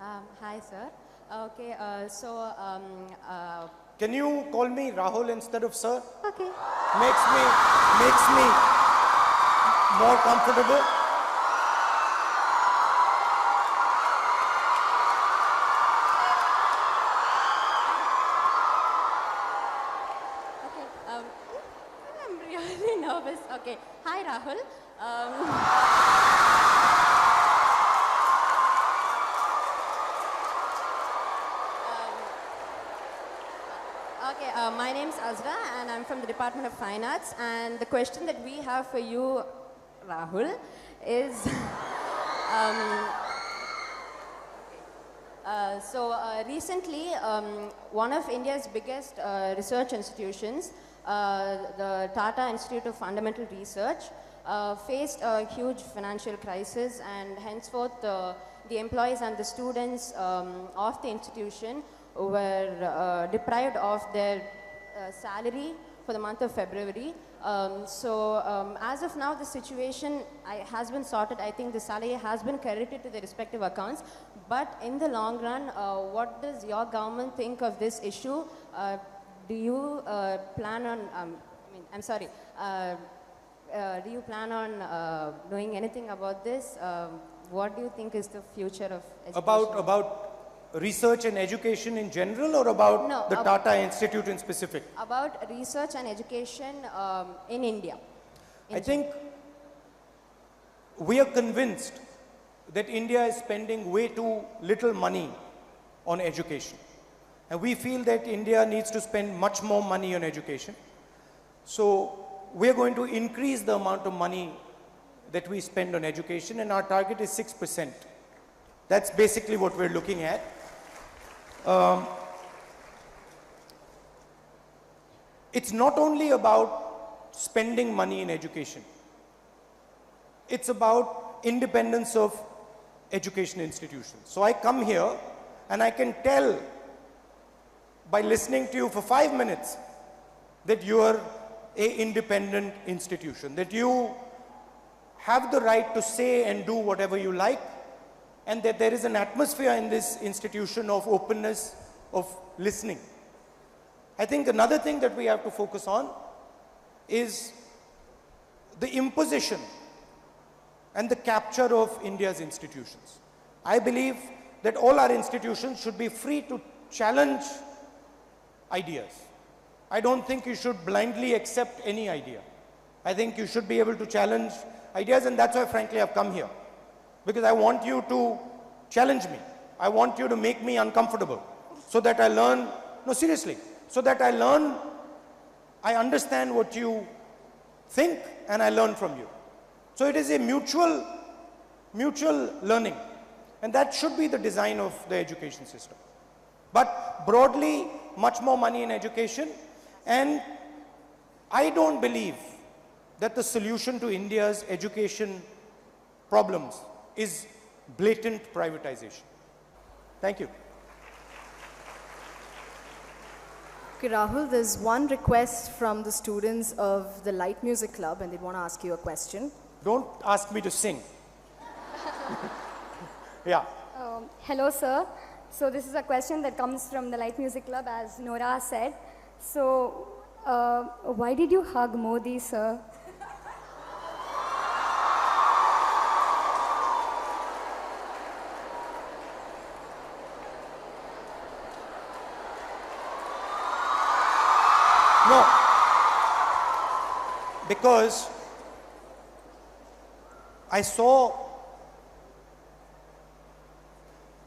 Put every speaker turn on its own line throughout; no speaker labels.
Hi, sir. Okay,
Can you call me Rahul instead of sir?
okay.
Makes me more comfortable.
Okay, I'm really nervous. Okay, hi, Rahul. Okay, my name's Azra, and I'm from the Department of Fine Arts. And the question that we have for you, Rahul, is recently, one of India's biggest research institutions, the Tata Institute of Fundamental Research, faced a huge financial crisis, and henceforth the employees and the students of the institution were deprived of their salary for the month of February. As of now, the situation has been sorted. I think the salary has been credited to the respective accounts. But in the long run, what does your government think of this issue? Do you plan on, do you plan on doing anything about this? What do you think is the future of education?
About research and education in general, or about
No,
the Tata Institute in specific?
About research and education in India.
I think we are convinced that India is spending way too little money on education. And we feel that India needs to spend much more money on education. So we are going to increase the amount of money that we spend on education, and our target is 6%. That's basically what we're looking at. It's not only about spending money in education. It's about independence of education institutions. So I come here and I can tell by listening to you for 5 minutes that you are an independent institution, that you have the right to say and do whatever you like, and that there is an atmosphere in this institution of openness, of listening. I think another thing that we have to focus on is the imposition and the capture of India's institutions. I believe that all our institutions should be free to challenge ideas. I don't think you should blindly accept any idea. I think you should be able to challenge ideas, and that's why, frankly, I've come here. Because I want you to challenge me. I want you to make me uncomfortable so that I learn, no, seriously, so that I learn, I understand what you think, and I learn from you. So it is a mutual learning, and that should be the design of the education system. But broadly, much more money in education, and I don't believe that the solution to India's education problems is blatant privatization. Thank you.
Okay, Rahul, there's one request from the students of the Light Music Club, and they want to ask you a question.
Don't ask me to sing. Yeah.
Hello, sir. So this is a question that comes from the Light Music Club, as Nora said. So, why did you hug Modi, sir?
No. Because I saw,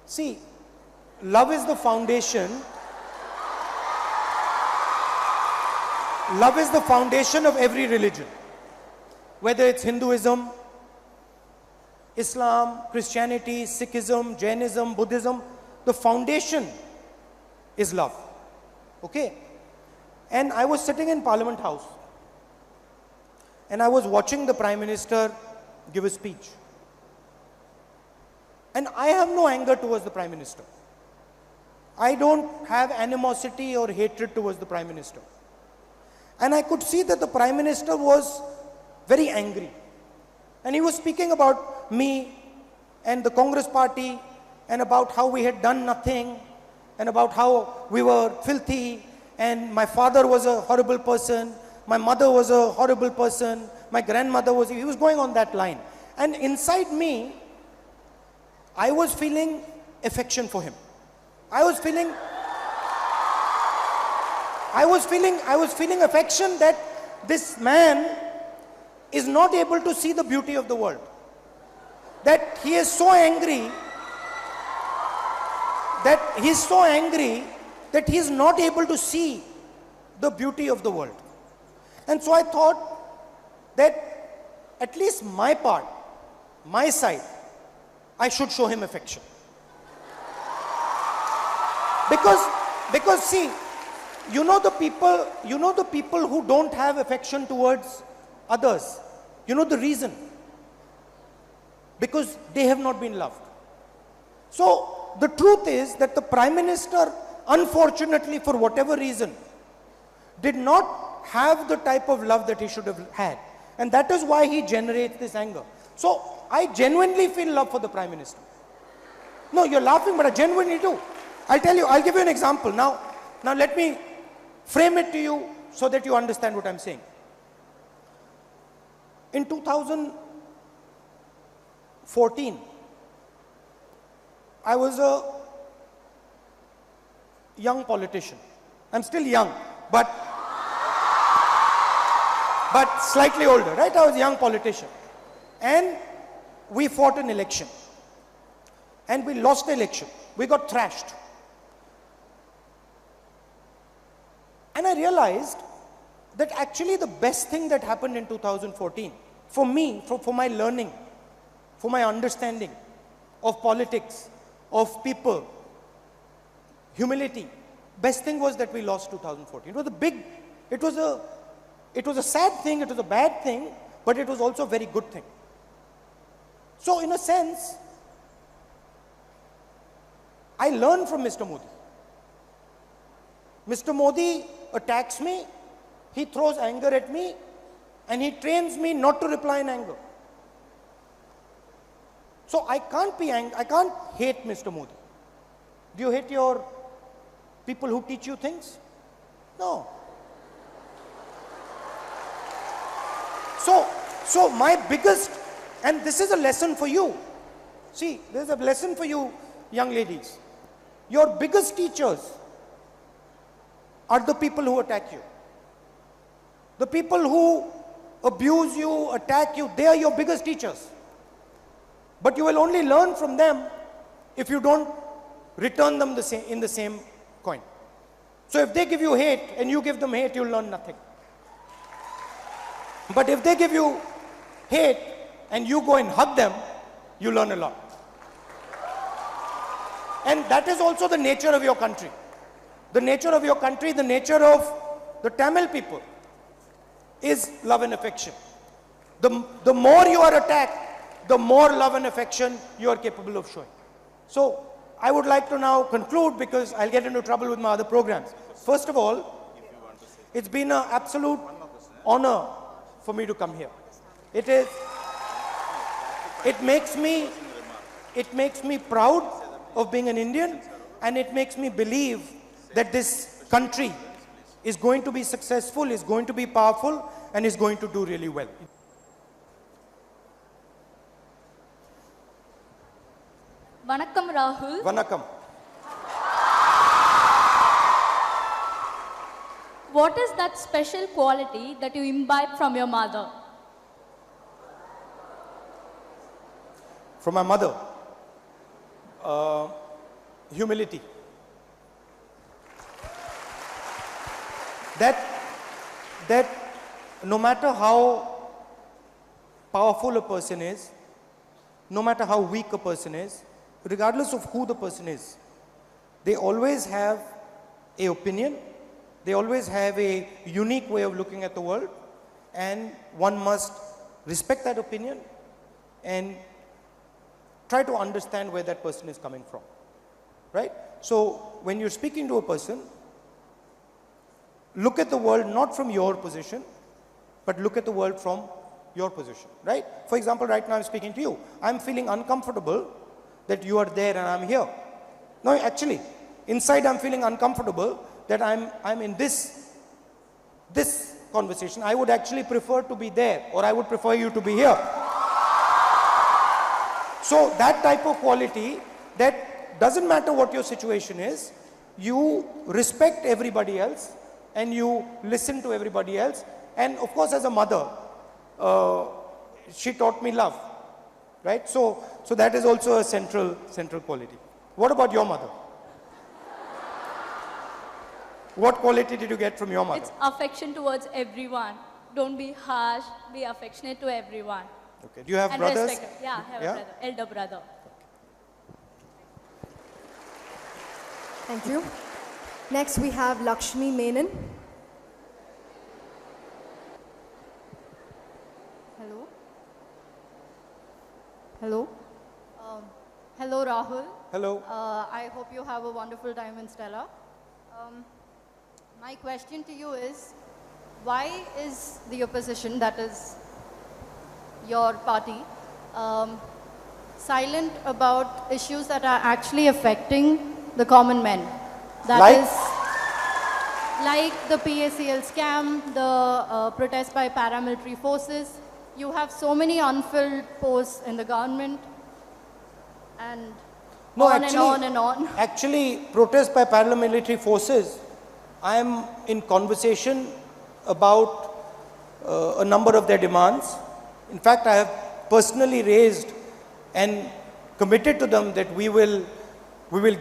see, love is the foundation. Love is the foundation of every religion. Whether it's Hinduism, Islam, Christianity, Sikhism, Jainism, Buddhism, the foundation is love. Okay? And I was sitting in Parliament House and I was watching the Prime Minister give a speech. And I have no anger towards the Prime Minister. I don't have animosity or hatred towards the Prime Minister. And I could see that the Prime Minister was very angry. And he was speaking about me and the Congress party and about how we had done nothing, and about how we were filthy, and my father was a horrible person, my mother was a horrible person, my grandmother was, he was going on that line. And inside me, I was feeling affection for him. I was feeling affection that this man is not able to see the beauty of the world. That he is so angry, that he is not able to see the beauty of the world. And so I thought that at least my part, my side, I should show him affection. Because see, you know the people who don't have affection towards others, you know the reason? Because they have not been loved. So the truth is that the Prime Minister, unfortunately for whatever reason, did not have the type of love that he should have had. And that is why he generates this anger. So I genuinely feel love for the Prime Minister. No, you're laughing, but I genuinely do. I'll tell you, I'll give you an example. Now let me frame it to you so that you understand what I'm saying. In 2014, I was a young politician. I'm still young, but slightly older, right? I was a young politician. And we fought an election. And we lost the election. We got thrashed. And I realized that actually the best thing that happened in 2014, for me, for my learning, for my understanding of politics, of people, humility, best thing was that we lost 2014. It was a sad thing, it was a bad thing, but it was also a very good thing. So in a sense, I learned from Mr. Modi. Mr. Modi attacks me, he throws anger at me, and he trains me not to reply in anger. So I can't hate Mr. Modi. Do you hate your people who teach you things? No. So my biggest, and this is a lesson for you. See, there's a lesson for you, young ladies. Your biggest teachers are the people who attack you. The people who abuse you, attack you, they are your biggest teachers. But you will only learn from them if you don't return them in the same coin. So if they give you hate and you give them hate, you'll learn nothing. But if they give you hate and you go and hug them, you learn a lot. And that is also the nature of your country. The nature of your country, the nature of the Tamil people is love and affection. The more you are attacked, the more love and affection you are capable of showing. So I would like to now conclude because I'll get into trouble with my other programs. First of all, it's been an absolute honor for me to come here. It makes me proud of being an Indian, and it makes me believe that this country is going to be successful, is going to be powerful, and is going to do really well.
Vanakkam Rahul.
Vanakkam.
What is that special quality that you imbibe from your mother?
From my mother, humility. That no matter how powerful a person is, no matter how weak a person is, regardless of who the person is, they always have an opinion, they always have a unique way of looking at the world, and one must respect that opinion and try to understand where that person is coming from, right? So when you're speaking to a person, look at the world not from your position, but look at the world from your position, right? For example, right now I'm speaking to you. I'm feeling uncomfortable that you are there and I'm here. No, actually, inside I'm feeling uncomfortable that I'm in this conversation. I would actually prefer to be there, or I would prefer you to be here. So that type of quality, that doesn't matter what your situation is, you respect everybody else and you listen to everybody else. And of course, as a mother, she taught me love, right? So that is also a central quality. What about your mother? What quality did you get from your mother?
It's affection towards everyone. Don't be harsh, be affectionate to everyone.
Okay. Do you have
And
brothers?
respect. Yeah, I have a brother, elder brother.
Thank you. Next, we have Lakshmi Menon.
Hello. Hello. Hello, Rahul.
Hello.
I hope you have a wonderful time in Stella. My question to you is, why is the opposition, that is your party, silent about issues that are actually affecting the common man? That
Like?
is like the PACL scam, the protest by paramilitary forces. You have so many unfilled posts in the government, and on and on and on.
Actually, protest by paramilitary forces, I am in conversation about a number of their demands. In fact, I have personally raised and committed to them that we will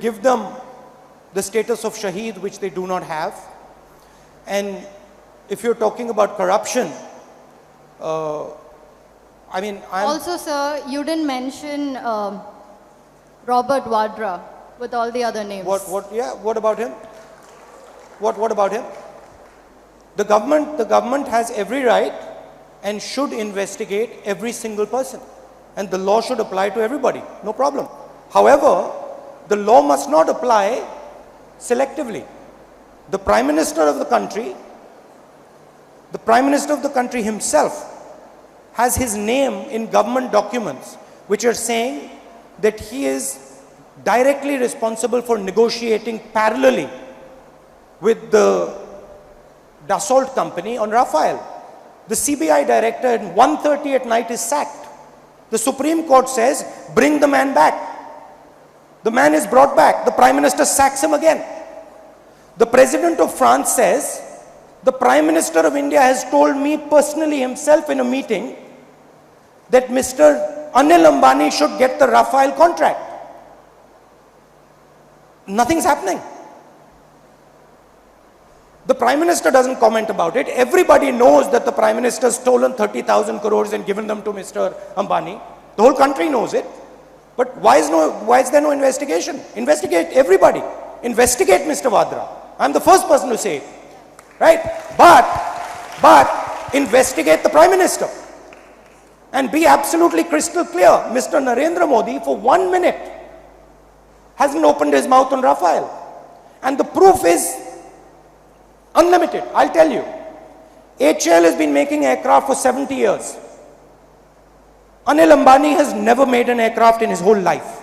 give them the status of Shaheed, which they do not have. And if you're talking about corruption, I mean,
Also, sir, you didn't mention Robert Vadra with all the other names.
what about him? What about him? The government has every right and should investigate every single person. And the law should apply to everybody, no problem. However, the law must not apply selectively. The Prime Minister of the country himself has his name in government documents which are saying that he is directly responsible for negotiating parallelly with the Dassault company on Rafale. The CBI director at 1:30 at night is sacked. The Supreme Court says, bring the man back. The man is brought back. The Prime Minister sacks him again. The President of France says, the Prime Minister of India has told me personally himself in a meeting that Mr. Anil Ambani should get the Rafale contract. Nothing's happening. The Prime Minister doesn't comment about it. Everybody knows that the Prime Minister has stolen 30,000 crores and given them to Mr. Ambani. The whole country knows it. But why is there no investigation? Investigate everybody. Investigate Mr. Vadra. I'm the first person to say it. Right? But investigate the Prime Minister. And be absolutely crystal clear. Mr. Narendra Modi, for 1 minute, hasn't opened his mouth on Rafale. And the proof is unlimited, I'll tell you. HAL has been making aircraft for 70 years. Anil Ambani has never made an aircraft in his whole life.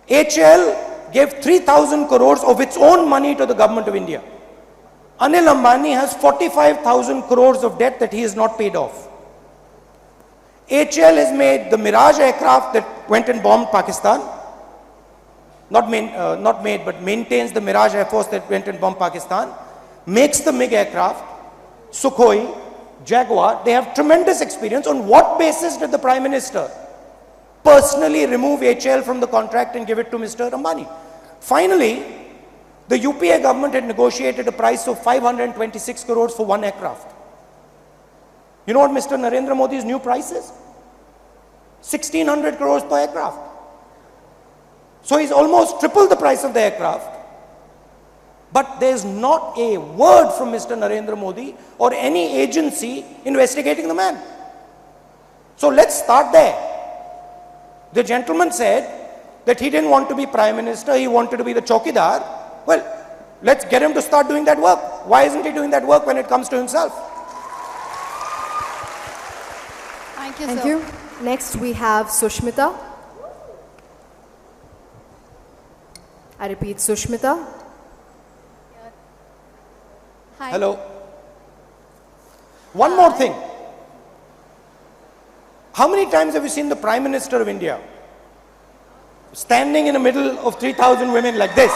HAL gave 3,000 crores of its own money to the government of India. Anil Ambani has 45,000 crores of debt that he has not paid off. HAL has made the Mirage aircraft that went and bombed Pakistan. Not made, but maintains the Mirage Air Force that went and bombed Pakistan. Makes the MiG aircraft, Sukhoi, Jaguar. They have tremendous experience. On what basis did the Prime Minister personally remove HAL from the contract and give it to Mr. Ambani? Finally, the UPA government had negotiated a price of 526 crores for one aircraft. You know what Mr. Narendra Modi's new price is? 1,600 crores per aircraft. So he's almost tripled the price of the aircraft. But there's not a word from Mr. Narendra Modi or any agency investigating the man. So let's start there. The gentleman said that he didn't want to be Prime Minister, he wanted to be the Chowkidar. Well, let's get him to start doing that work. Why isn't he doing that work when it comes to himself?
Thank you,
Thank
sir.
you. Next, we have Sushmita. I repeat, Sushmita.
Hi.
Hello. One more thing. How many times have you seen the Prime Minister of India standing in the middle of 3,000 women like this?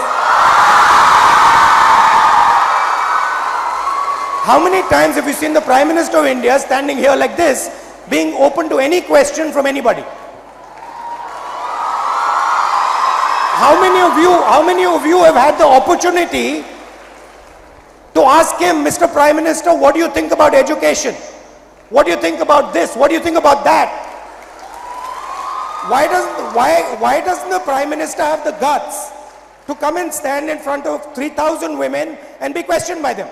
How many times have you seen the Prime Minister of India standing here like this, being open to any question from anybody? How many of you have had the opportunity to ask him, Mr. Prime Minister, what do you think about education? What do you think about this? What do you think about that? Why doesn't the Prime Minister have the guts to come and stand in front of 3,000 women and be questioned by them?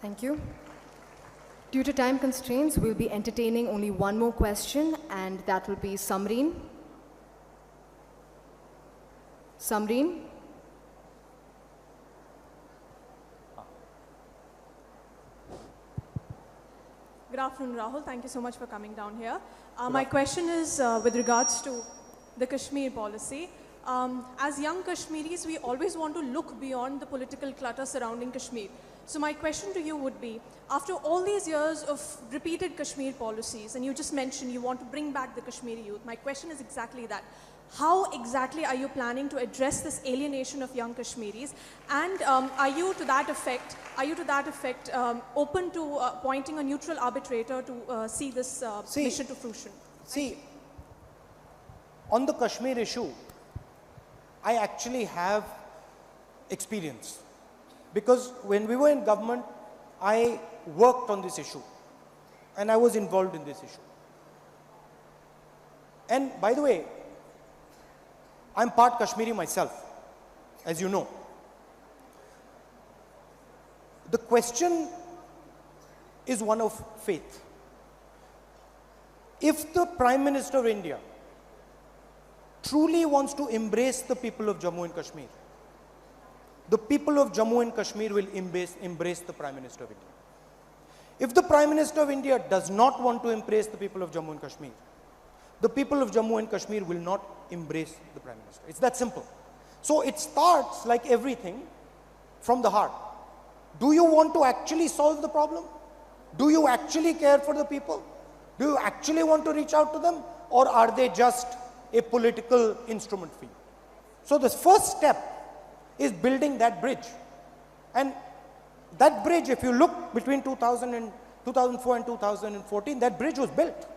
Thank you. Due to time constraints, we'll be entertaining only one more question, and that will be Samreen. Samreen?
Good afternoon, Rahul. Thank you so much for coming down here. My question is with regards to the Kashmir policy. As young Kashmiris, we always want to look beyond the political clutter surrounding Kashmir. So my question to you would be, after all these years of repeated Kashmir policies, and you just mentioned you want to bring back the Kashmiri youth, my question is exactly that. How exactly are you planning to address this alienation of young Kashmiris? And are you to that effect open to appointing a neutral arbitrator to see this mission to fruition?
See, on the Kashmir issue, I actually have experience. Because when we were in government, I worked on this issue. And I was involved in this issue. And by the way, I'm part Kashmiri myself, as you know. The question is one of faith. If the Prime Minister of India truly wants to embrace the people of Jammu and Kashmir, the people of Jammu and Kashmir will embrace the Prime Minister of India. If the Prime Minister of India does not want to embrace the people of Jammu and Kashmir, the people of Jammu and Kashmir will not embrace the Prime Minister. It's that simple. So it starts, like everything, from the heart. Do you want to actually solve the problem? Do you actually care for the people? Do you actually want to reach out to them? Or are they just a political instrument for you? So the first step is building that bridge. And that bridge, if you look between 2004 and 2014, that bridge was built.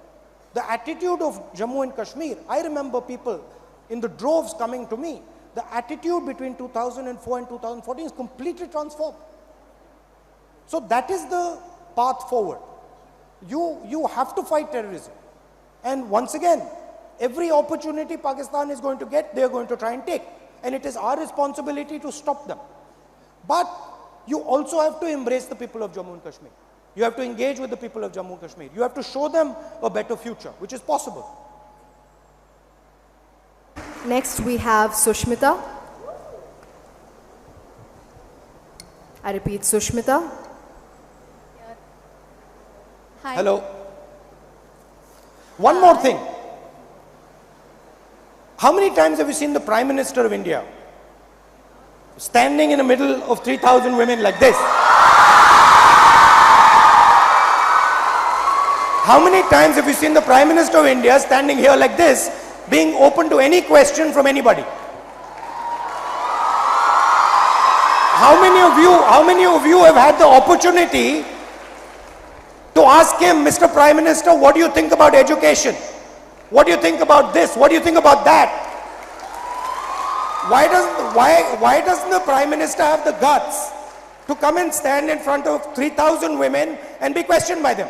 The attitude of Jammu and Kashmir, I remember people in the droves coming to me. The attitude between 2004 and 2014 is completely transformed. So that is the path forward. You have to fight terrorism. And once again, every opportunity Pakistan is going to get, they are going to try and take. And it is our responsibility to stop them. But you also have to embrace the people of Jammu and Kashmir. You have to engage with the people of Jammu and Kashmir. You have to show them a better future, which is possible.
Next, we have Sushmita. I repeat, Sushmita.
Hi.
Hello. One more thing. How many times have you seen the Prime Minister of India standing in the middle of 3,000 women like this? How many times have you seen the Prime Minister of India standing here like this, being open to any question from anybody? How many of you have had the opportunity to ask him, Mr. Prime Minister, what do you think about education? What do you think about this? What do you think about that? Why doesn't the Prime Minister have the guts to come and stand in front of 3,000 women and be questioned by them?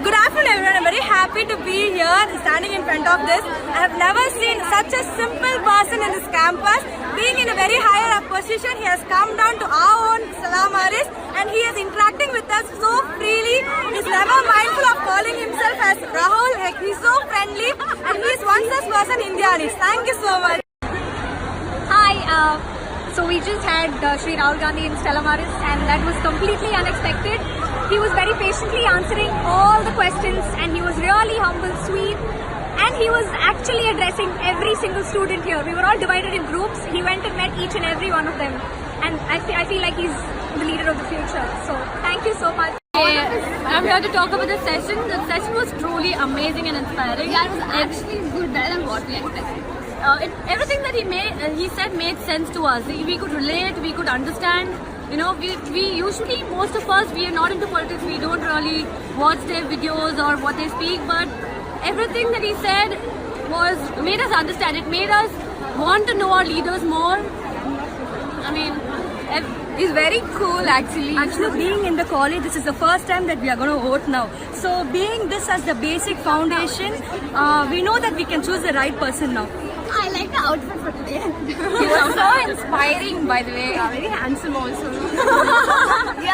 Good afternoon everyone, I'm very happy to be here standing in front of this. I have never seen such a simple person in this campus. Being in a very higher up position, he has come down to our own Salamaris and he is interacting with us so freely. He's never mindful of calling himself as Rahul. Like, he's so friendly and he is one such person, Indianis. Thank you so much.
Hi,
we just had Shri Rahul Gandhi and Stella, and that was completely unexpected. He was very patiently answering all the questions, and he was really humble, sweet, and he was actually addressing every single student here. We were all divided in groups. He went and met each and every one of them, and I feel like he's the leader of the future. So thank you so much.
I'm here to talk about the session. The session was truly amazing and inspiring.
Yeah, it was actually good, better than what we expected.
Everything that he said made sense to us. We could relate, we could understand. You know, we usually, most of us, we are not into politics. We don't really watch their videos or what they speak, but everything that he said made us understand. It made us want to know our leaders more. I mean,
It's very cool actually. Actually, being in the college, this is the first time that we are going to vote now. So being this as the basic foundation, we know that we can choose the right person now.
I like the outfit for today.
He was so inspiring, by the way.
Very handsome also.
Yeah,